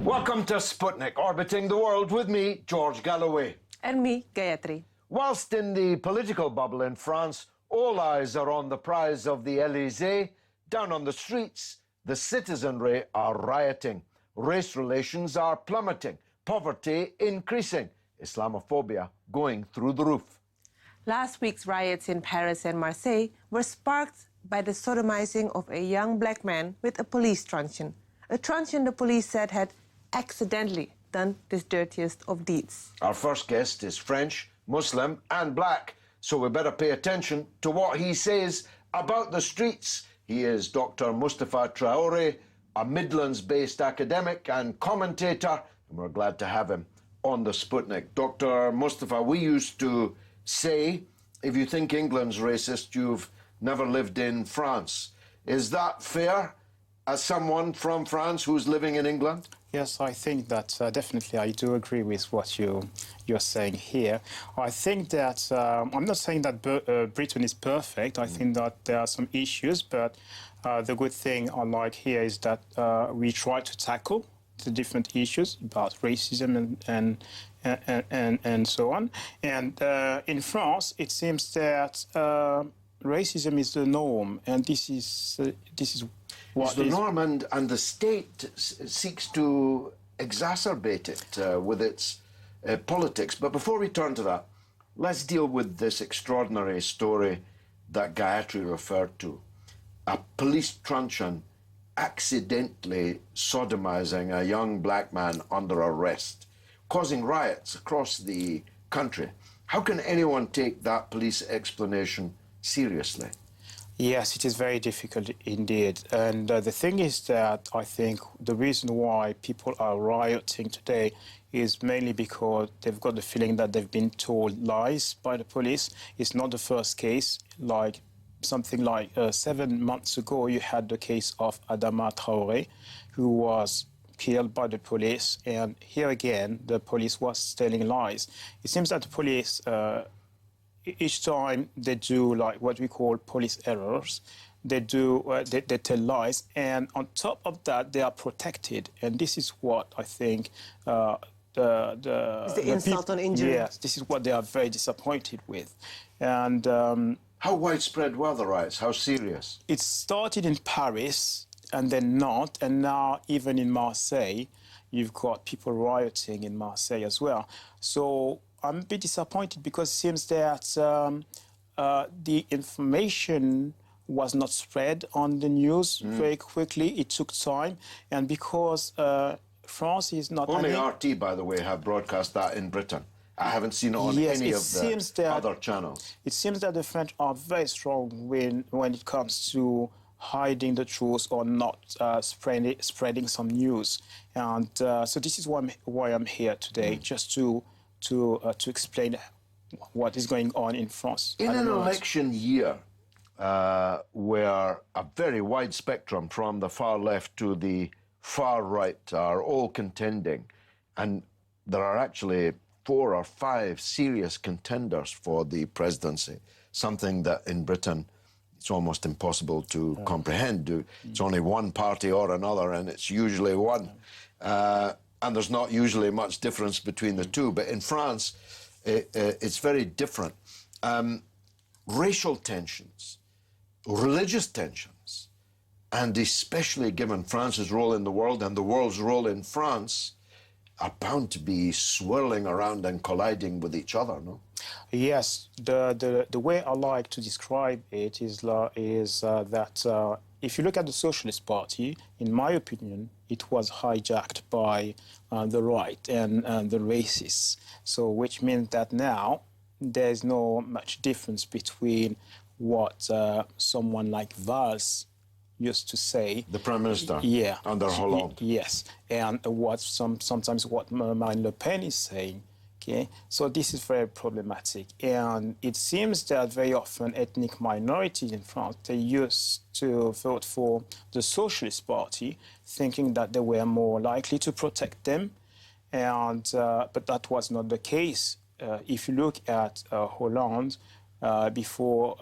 Welcome to Sputnik, orbiting the world with me, George Galloway. And me, Gayatri. Whilst in the political bubble in France, all eyes are on the prize of the Elysee, down on the streets, the citizenry are rioting. Race relations are plummeting. Poverty increasing. Islamophobia going through the roof. Last week's riots in Paris and Marseille were sparked by the sodomizing of a young black man with a police truncheon. A truncheon the police said had accidentally done this dirtiest of deeds. Our first guest is French, Muslim and black, so we better pay attention to what he says about the streets. He is Dr. Moustafa Traore, a Midlands-based academic and commentator, and we're glad to have him on the Sputnik. Dr. Moustafa, we used to say, if you think England's racist, you've never lived in France. Is that fair, as someone from France who's living in England? Yes, I think that definitely I do agree with what you're saying here. I think that, I'm not saying that Britain is perfect. I think that there are some issues, but the good thing I like here is that we try to tackle the different issues about racism and so on. And in France, it seems that racism is the norm, and this is what it's the norm, and the state seeks to exacerbate it with its politics. But before we turn to that, let's deal with this extraordinary story that Gayatri referred to. A police truncheon accidentally sodomizing a young black man under arrest, causing riots across the country. How can anyone take that police explanation seriously? Yes, it is very difficult indeed. And the thing is that I think the reason why people are rioting today is mainly because they've got the feeling that they've been told lies by the police. It's not the first case. Like something like 7 months ago, you had the case of Moustafa Traore, who was killed by the police. And here again, the police was telling lies. It seems that the police each time they do like what we call police errors, they tell lies, and on top of that they are protected, and this is what I think the insult on injury. Yes, this is what they are very disappointed with, and how widespread were the riots? How serious? It started in Paris and then Nantes, and now even in Marseille, you've got people rioting in Marseille as well. So I'm a bit disappointed because it seems that the information was not spread on the news very quickly. It took time, and because France is not... Only RT, by the way, have broadcast that in Britain. I haven't seen it on any of the other channels. It seems that the French are very strong when it comes to hiding the truth or not spreading some news. And so this is why I'm here today, just to explain what is going on in France. In an election year where a very wide spectrum from the far left to the far right are all contending, and there are actually 4 or 5 serious contenders for the presidency, something that in Britain it's almost impossible to comprehend. It's only one party or another, and it's usually one. And there's not usually much difference between the two. But in France, it's very different. Racial tensions, religious tensions, and especially given France's role in the world and the world's role in France, are bound to be swirling around and colliding with each other, no? Yes. The way I like to describe it is that if you look at the Socialist Party, in my opinion, it was hijacked by the right and the racists. So, which means that now there's no much difference between what someone like Valls used to say. The Prime Minister? Yeah. Under Hollande? Yes. And what sometimes what Marine Le Pen is saying. Okay, so this is very problematic, and it seems that very often ethnic minorities in France, they used to vote for the Socialist Party, thinking that they were more likely to protect them, and but that was not the case. If you look at Hollande, before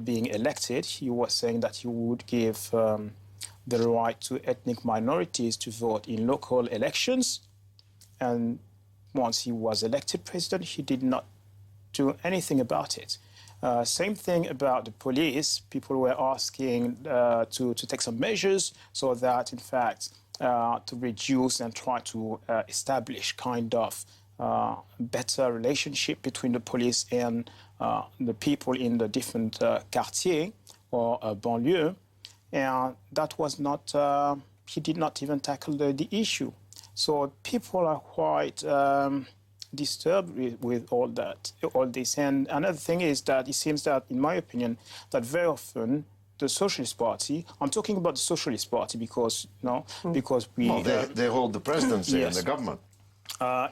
being elected, he was saying that he would give the right to ethnic minorities to vote in local elections, and once he was elected president, he did not do anything about it. Same thing about the police. People were asking to take some measures so that, in fact, to reduce and try to establish kind of better relationship between the police and the people in the different quartiers or banlieue. And that was not, he did not even tackle the issue. So people are quite disturbed with all this. And another thing is that it seems that, in my opinion, that very often the Socialist Party, I'm talking about the Socialist Party because, because we... Well, they hold the presidency yes. in the government.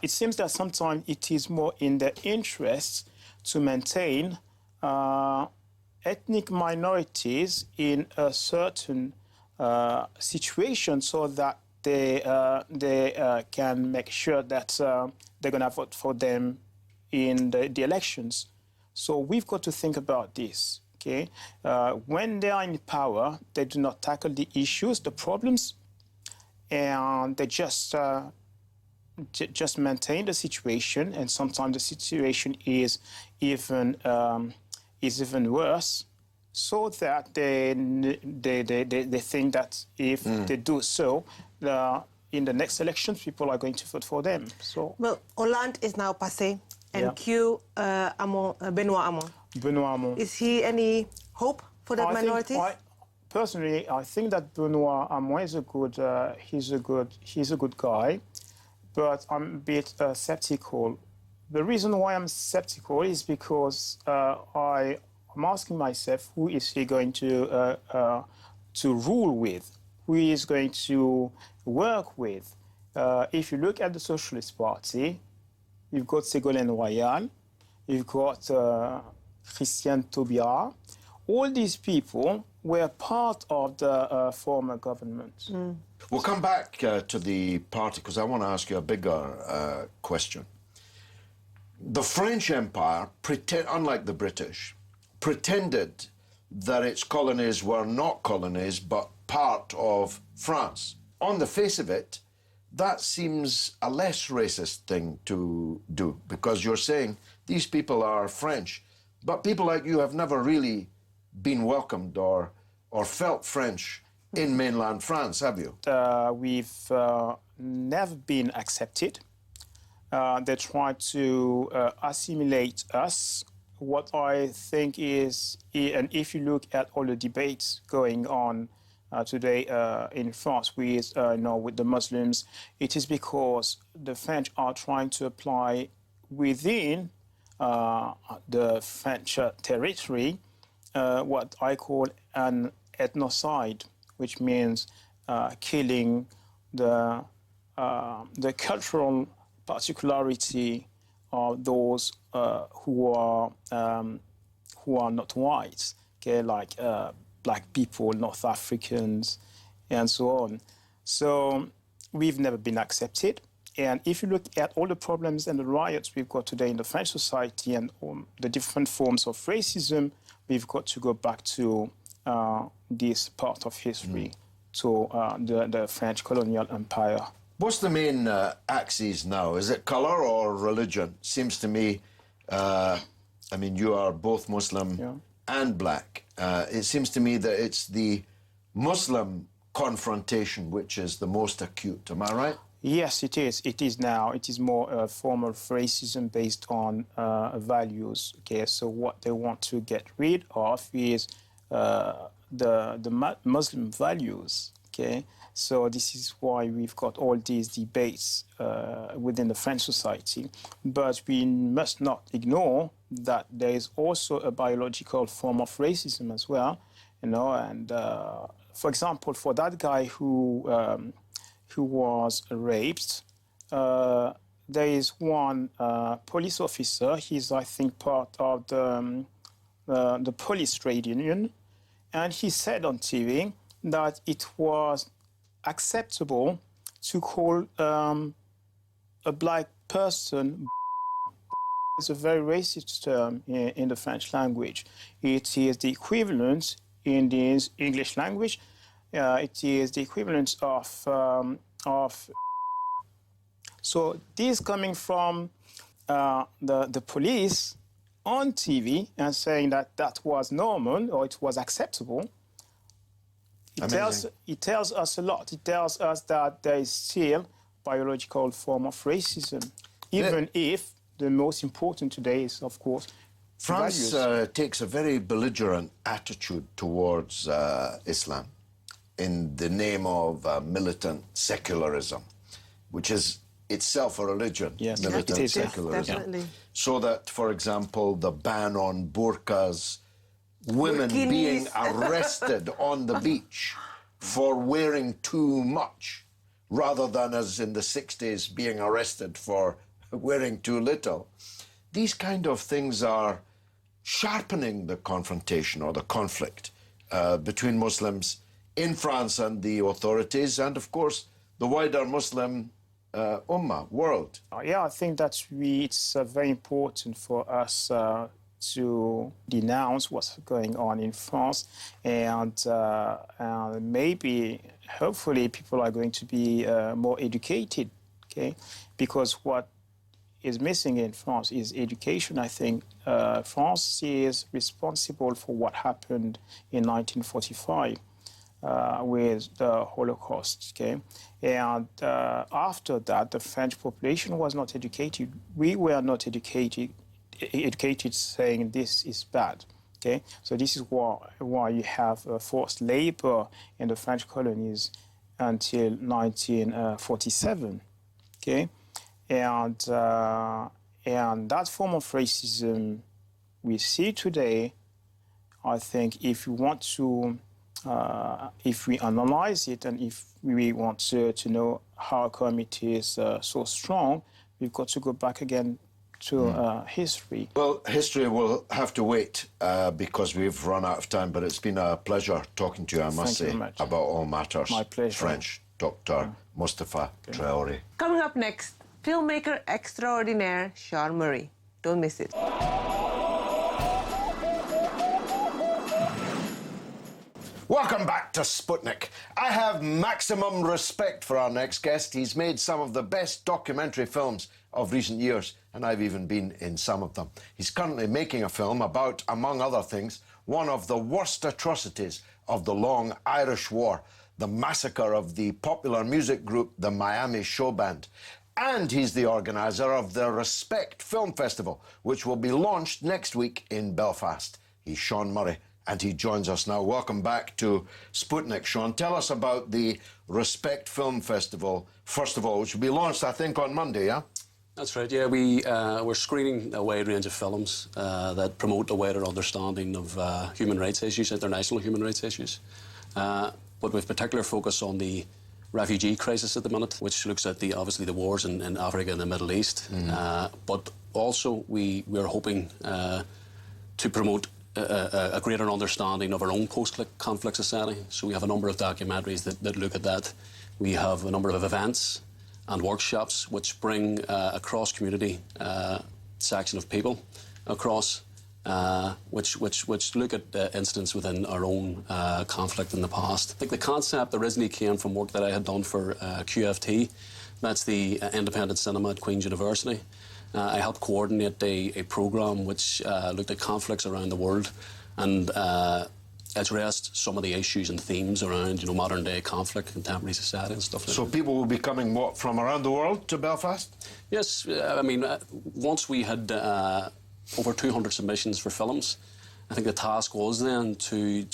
It seems that sometimes it is more in their interest to maintain ethnic minorities in a certain situation so that they can make sure that they're going to vote for them in the elections. So we've got to think about this, okay? When they are in power, they do not tackle the issues, the problems, and they just maintain the situation, and sometimes the situation is even worse, so that they think that if they do so, in the next elections, people are going to vote for them. So, well, Hollande is now passé, and yeah. Benoît Hamon. Benoît Hamon. Is he any hope for that minority? Personally, I think that Benoît Hamon is he's a good guy, but I'm a bit skeptical. The reason why I'm skeptical is because I'm asking myself, who is he going to rule with? Who he is going to work with? If you look at the Socialist Party, you've got Ségolène Royal, you've got Christian Taubira. All these people were part of the former government. We'll come back to the party, because I want to ask you a bigger question. The French Empire, unlike the British, pretended that its colonies were not colonies, but part of France. On the face of it, that seems a less racist thing to do, because you're saying these people are French, but people like you have never really been welcomed or felt French in mainland France, have you? We've never been accepted. They try to assimilate us. What I think is, and if you look at all the debates going on today in France with the Muslims, it is because the French are trying to apply within the French territory what I call an ethnocide, which means killing the cultural particularity of those who are not white, okay, like black people, North Africans, and so on. So we've never been accepted. And if you look at all the problems and the riots we've got today in the French society and the different forms of racism, we've got to go back to this part of history, to the French colonial empire. What's the main axes now? Is it color or religion? Seems to me, I mean, you are both Muslim and black. It seems to me that it's the Muslim confrontation which is the most acute. Am I right? Yes, it is. It is now. It is more a form of racism based on values. Okay, so what they want to get rid of is the Muslim values. Okay, so this is why we've got all these debates within the French society. But we must not ignore that there is also a biological form of racism as well. And for example, for that guy who was raped, there is one police officer. He's, I think, part of the police trade union, and he said on TV that it was acceptable to call a black person. It's a very racist term in the French language. It is the equivalent in the English language. It is the equivalent of. So this coming from the police on TV and saying that that was normal or it was acceptable. It tells us a lot. It tells us that there is still biological form of racism, even if the most important today is, of course, France takes a very belligerent attitude towards Islam in the name of militant secularism, which is itself a religion, yes, militant it is, secularism. Yes, definitely. So that, for example, the ban on burqas, women Burkinis. being arrested on the beach for wearing too much, rather than as in the 60s being arrested for wearing too little. These kind of things are sharpening the confrontation or the conflict between Muslims in France and the authorities, and of course the wider Muslim ummah, world. Yeah, I think that it's very important for us to denounce what's going on in France, and maybe, hopefully, people are going to be more educated, okay? Because what is missing in France is education, I think. France is responsible for what happened in 1945 with the Holocaust, okay? And after that, the French population was not educated. We were not educated saying this is bad, okay? So this is why you have forced labor in the French colonies until 1947, okay? And that form of racism we see today, I think if we want to, if we analyze it and if we want to know how come it is so strong, we've got to go back again to history. Well, history will have to wait because we've run out of time, but it's been a pleasure talking to you, I must say, about all matters. My pleasure. French, Dr. Moustafa Traore. Coming up next, filmmaker extraordinaire Sean Murray. Don't miss it. Welcome back to Sputnik. I have maximum respect for our next guest. He's made some of the best documentary films of recent years, and I've even been in some of them. He's currently making a film about, among other things, one of the worst atrocities of the long Irish War, the massacre of the popular music group, the Miami Showband. And he's the organiser of the Respect Film Festival, which will be launched next week in Belfast. He's Sean Murray, and he joins us now. Welcome back to Sputnik, Sean. Tell us about the Respect Film Festival, first of all, which will be launched, I think, on Monday, yeah? That's right, yeah. We're screening a wide range of films that promote a wider understanding of human rights issues, international human rights issues. But with particular focus on the refugee crisis at the minute, which looks at obviously the wars in Africa and the Middle East. But also we're hoping to promote a greater understanding of our own post-conflict society. So we have a number of documentaries that look at that. We have a number of events and workshops which bring a cross-community section of people across, which look at incidents within our own conflict in the past. I think the concept originally came from work that I had done for QFT. That's the Independent Cinema at Queen's University. I helped coordinate a programme which looked at conflicts around the world and addressed some of the issues and themes around, modern day conflict, contemporary society and stuff like that. So people will be coming, what, from around the world to Belfast? Yes, I mean, once we had over 200 submissions for films, I think the task was then to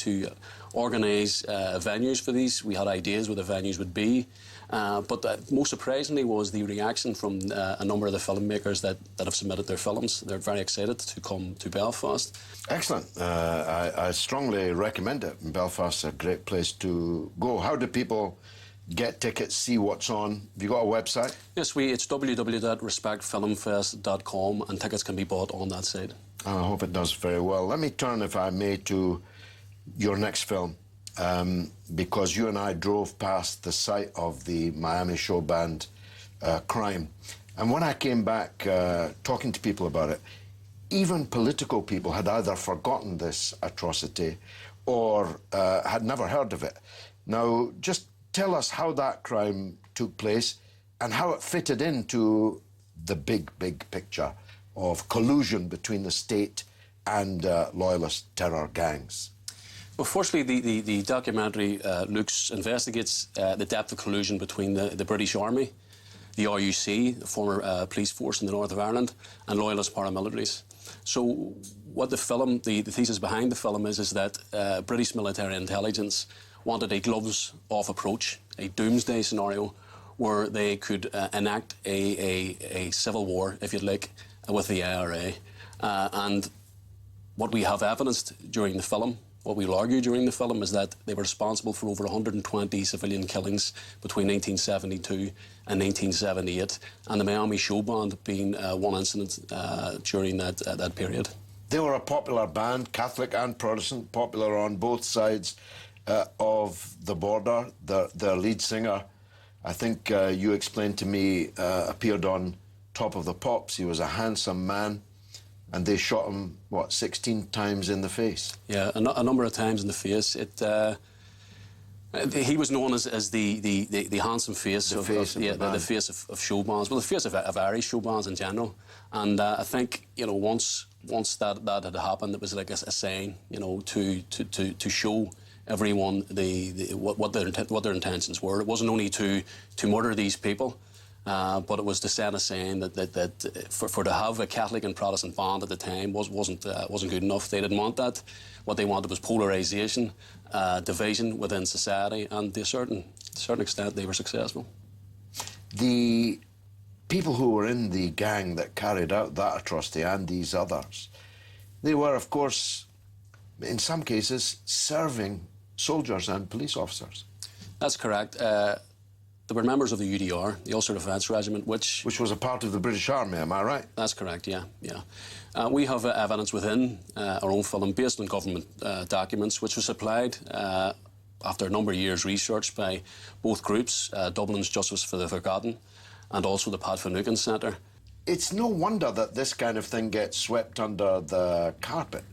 organise venues for these. We had ideas where the venues would be. But most surprisingly was the reaction from a number of the filmmakers that have submitted their films. They're very excited to come to Belfast. Excellent. I strongly recommend it. Belfast's a great place to go. How do people get tickets, see what's on? Have you got a website? Yes, it's www.respectfilmfest.com, and tickets can be bought on that site. I hope it does very well. Let me turn, if I may, to your next film, because you and I drove past the site of the Miami Showband crime. And when I came back talking to people about it, even political people had either forgotten this atrocity or had never heard of it. Now, just tell us how that crime took place and how it fitted into the big picture of collusion between the state and loyalist terror gangs. Well, firstly, the documentary investigates the depth of collusion between the British Army, the RUC, the former police force in the north of Ireland, and loyalist paramilitaries. So what the thesis behind the film is that British military intelligence wanted a gloves-off approach, a doomsday scenario, where they could enact a civil war, if you'd like, with the IRA. And what we have evidenced during the film, what we'll argue during the film, is that they were responsible for over 120 civilian killings between 1972 and 1978, and the Miami Showband being one incident during that period. They were a popular band, Catholic and Protestant, popular on both sides of the border. Their lead singer, I think you explained to me, appeared on Top of the Pops. He was a handsome man, and they shot him, what, 16 times in the face? Yeah, a number of times in the face. He was known as the handsome face, the face of show bands, well, the face of Irish show bands in general. And I think, you know, once that had happened, it was like a sign, you know, to show everyone what their intentions were. It wasn't only to murder these people, but it was to set a sign that for to have a Catholic and Protestant band at the time wasn't good enough. They didn't want that. What they wanted was polarisation, division within society, and to a certain extent they were successful. The people who were in the gang that carried out that atrocity and these others, they were, of course, in some cases, serving soldiers and police officers. That's correct. They were members of the UDR, the Ulster Defence Regiment, which was a part of the British Army, am I right? That's correct, yeah. We have evidence within our own film based on government documents, which was supplied after a number of years' research by both groups, Dublin's Justice for the Forgotten and also the Pat Finucane Centre. It's no wonder that this kind of thing gets swept under the carpet,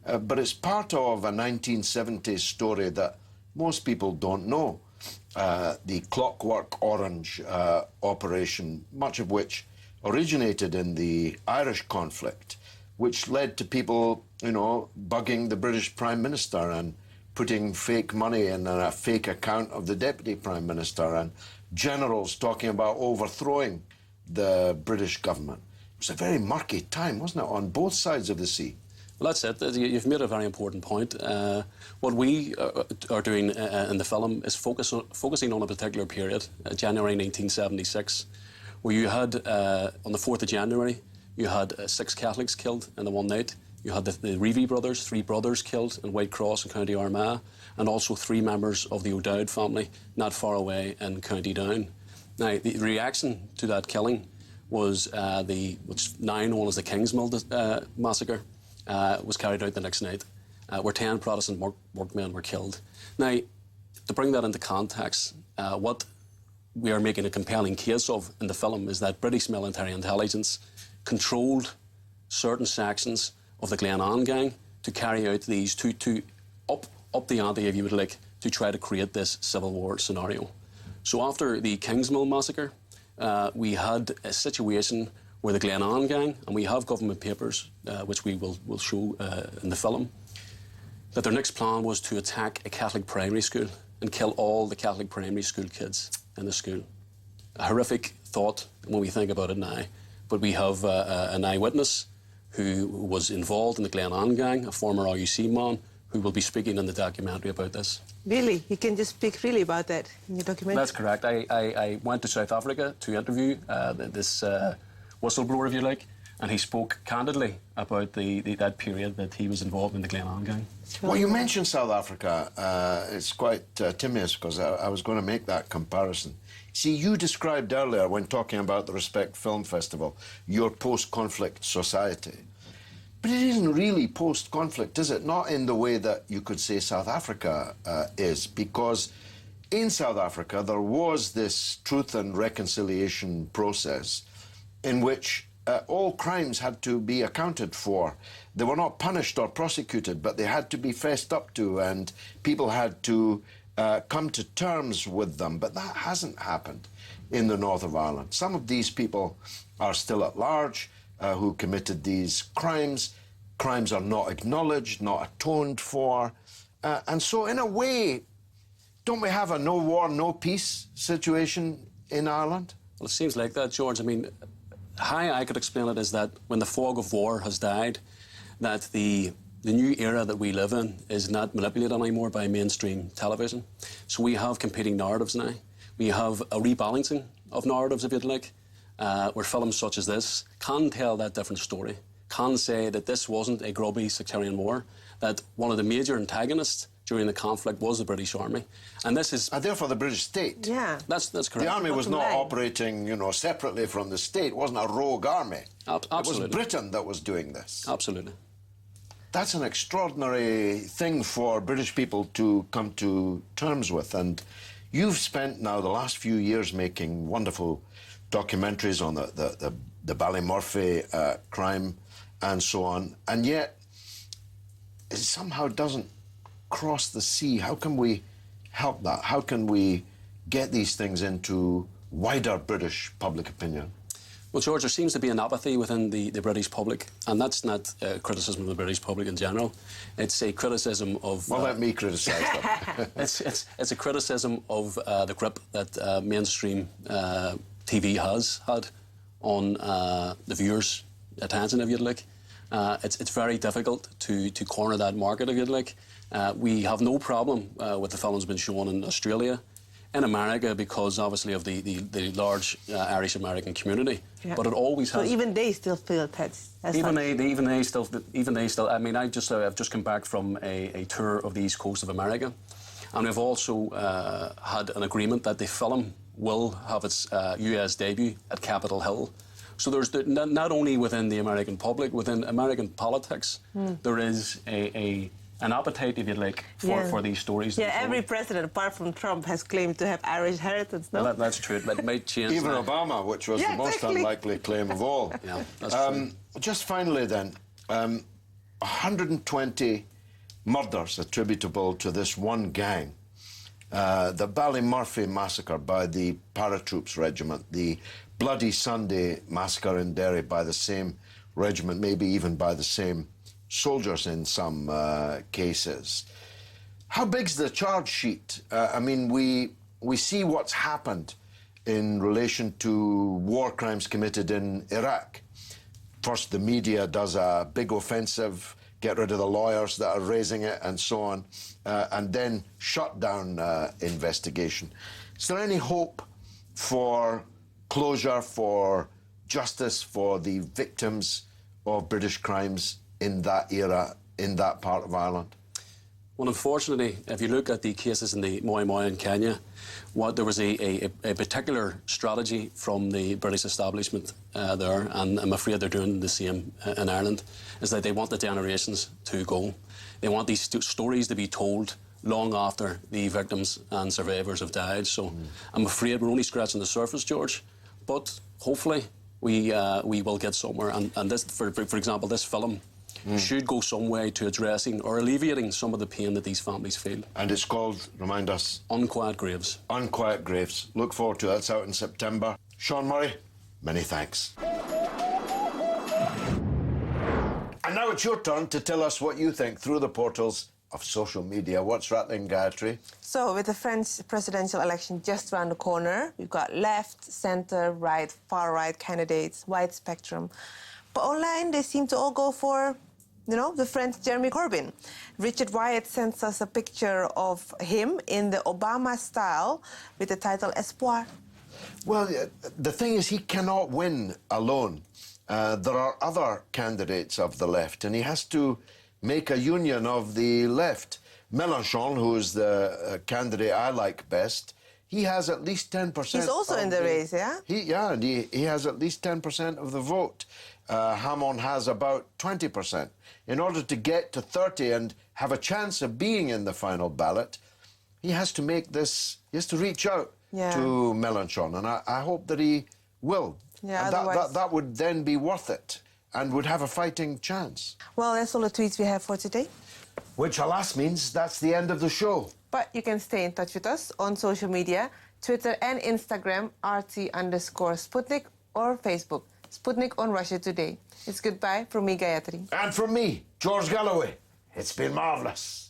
but it's part of a 1970s story that most people don't know. The Clockwork Orange operation, much of which originated in the Irish conflict, which led to people, you know, bugging the British Prime Minister and putting fake money in a fake account of the Deputy Prime Minister, and generals talking about overthrowing the British government. It was a very murky time, wasn't it, on both sides of the sea? Well, that's it. You've made a very important point. What we are doing in the film is focusing on a particular period, January 1976, where you had, on the 4th of January, you had 6 Catholics killed in the one night. You had the Reevy brothers, 3 brothers killed in Whitecross in County Armagh, and also 3 members of the O'Dowd family not far away in County Down. Now, the reaction to that killing was what's now known as the Kingsmill massacre. Was carried out the next night, where 10 Protestant workmen were killed. Now, to bring that into context, what we are making a compelling case of in the film is that British military intelligence controlled certain sections of the Glenanne gang to carry out these, to up the ante, if you would like, to try to create this civil war scenario. So after the Kingsmill massacre, we had a situation where the Glenanne gang, and we have government papers, which we will show in the film, that their next plan was to attack a Catholic primary school and kill all the Catholic primary school kids in the school. A horrific thought when we think about it now, but we have an eyewitness who was involved in the Glenanne gang, a former RUC man, who will be speaking in the documentary about this. Really? You can just speak freely about that in your documentary? That's correct. I went to South Africa to interview this whistleblower, if you like, and he spoke candidly about that period that he was involved in the Glenanne gang. Well, you mentioned South Africa. It's quite timorous because I was going to make that comparison. See, you described earlier when talking about the Respect Film Festival, your post-conflict society. But it isn't really post-conflict, is it? Not in the way that you could say South Africa is, because in South Africa there was this truth and reconciliation process in which all crimes had to be accounted for. They were not punished or prosecuted, but they had to be fessed up to, and people had to come to terms with them. But that hasn't happened in the north of Ireland. Some of these people are still at large who committed these crimes. Crimes are not acknowledged, not atoned for. And so, in a way, don't we have a no war, no peace situation in Ireland? Well, it seems like that, George. I mean, how I could explain it is that when the fog of war has died, that the new era that we live in is not manipulated anymore by mainstream television. So we have competing narratives now. We have a rebalancing of narratives, if you'd like, where films such as this can tell that different story, can say that this wasn't a grubby sectarian war, that one of the major antagonists during the conflict was the British Army. And this is... And therefore the British state. Yeah. That's correct. The army was not operating, separately from the state. It wasn't a rogue army. Absolutely. It was Britain that was doing this. Absolutely. That's an extraordinary thing for British people to come to terms with. And you've spent now the last few years making wonderful documentaries on the Ballymurphy crime and so on. And yet, it somehow doesn't cross the sea. How can we help that? How can we get these things into wider British public opinion? Well, George, there seems to be an apathy within the British public, and that's not a criticism of the British public in general. It's a criticism of... Well, let me criticise them. It's a criticism of the grip that mainstream TV has had on the viewers' attention, if you'd like. It's very difficult to corner that market, if you'd like. We have no problem with the films being shown in Australia, in America, because obviously of the large Irish-American community. Yeah. But it always has... So even they still feel that's even they still. I mean, I've just come back from a tour of the East Coast of America, and we've also had an agreement that the film will have its US debut at Capitol Hill. So there's not only within the American public, within American politics, there is an appetite, if you like, for these stories. Yeah, every president, apart from Trump, has claimed to have Irish heritage, no? Well, that's true. It might change. Even Obama, which was the most unlikely claim of all. Yeah, that's true. Just finally then, 120 murders attributable to this one gang. The Ballymurphy massacre by the paratroops regiment, the Bloody Sunday massacre in Derry by the same regiment, maybe even by the same soldiers in some cases. How big's the charge sheet? I mean, we see what's happened in relation to war crimes committed in Iraq. First, the media does a big offensive, get rid of the lawyers that are raising it and so on, and then shut down investigation. Is there any hope for closure, for justice for the victims of British crimes in that era, in that part of Ireland? Well, unfortunately, if you look at the cases in the Moi Moi in Kenya, there was a particular strategy from the British establishment there, and I'm afraid they're doing the same in Ireland, is that they want the generations to go. They want these stories to be told long after the victims and survivors have died. So I'm afraid we're only scratching the surface, George, but hopefully we will get somewhere. And this, for example, this film should go some way to addressing or alleviating some of the pain that these families feel. And it's called, remind us? Unquiet Graves. Unquiet Graves. Look forward to it. It's out in September. Sean Murray, many thanks. And now it's your turn to tell us what you think through the portals of social media. What's rattling, Gayatri? So, with the French presidential election just around the corner, we've got left, centre, right, far-right candidates, wide spectrum. But online, they seem to all go for you know, the French Jeremy Corbyn. Richard Wyatt sends us a picture of him in the Obama style with the title Espoir. Well, the thing is, he cannot win alone. There are other candidates of the left, and he has to make a union of the left. Mélenchon, who is the candidate I like best, he has at least 10%. He's also in the race, yeah? He has at least 10% of the vote. Hamon has about 20%. In order to get to 30 and have a chance of being in the final ballot, he has to make this, he has to reach out to Mélenchon, and I hope that he will. Yeah, and that would then be worth it and would have a fighting chance. Well, that's all the tweets we have for today. Which, alas, means that's the end of the show. But you can stay in touch with us on social media, Twitter and Instagram, RT_Sputnik, or Facebook, Sputnik on Russia Today. It's goodbye from me, Gayatri. And from me, George Galloway. It's been marvellous.